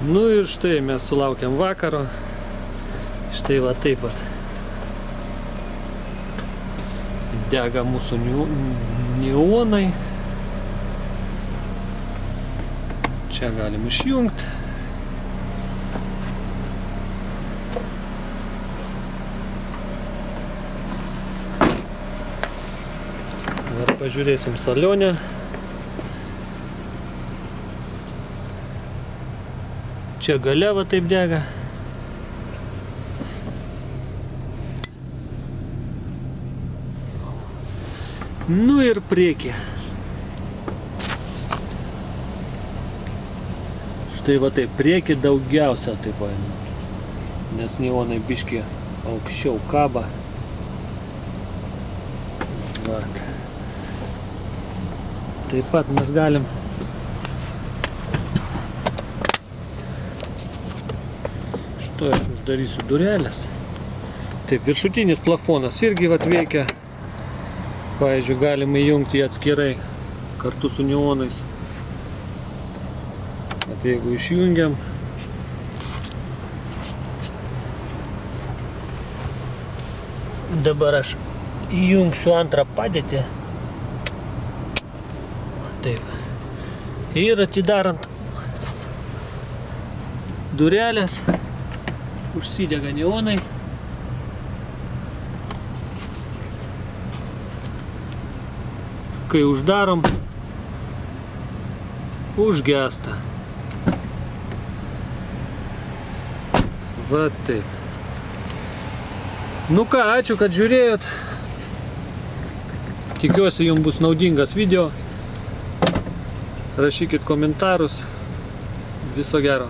Nu ir štai mes sulaukiam vakaro. Štai va taip pat. Dega mūsų neonai. Čia galim išjungti. Dabar pažiūrėsim salone. Čia gale va taip dega. Nu ir priekį. Štai va taip, priekį daugiausia taip paėmė. Nes neonai biškį aukščiau kaba. Va. Taip pat mes galim štai aš uždarysiu durelės. Taip, viršutinis plafonas irgi vat veikia. Pavyzdžiui, galime įjungti atskirai kartu su neonais. Bet jeigu išjungiam, dabar aš įjungsiu antrą padėtį. Taip. Ir atidarant durelės, užsidega neonai. Kai uždarom, užgesta. Va taip. Nu ką, ačiū, kad žiūrėjot. Tikiuosi, jums bus naudingas video. Rašykit komentarus. Viso gero.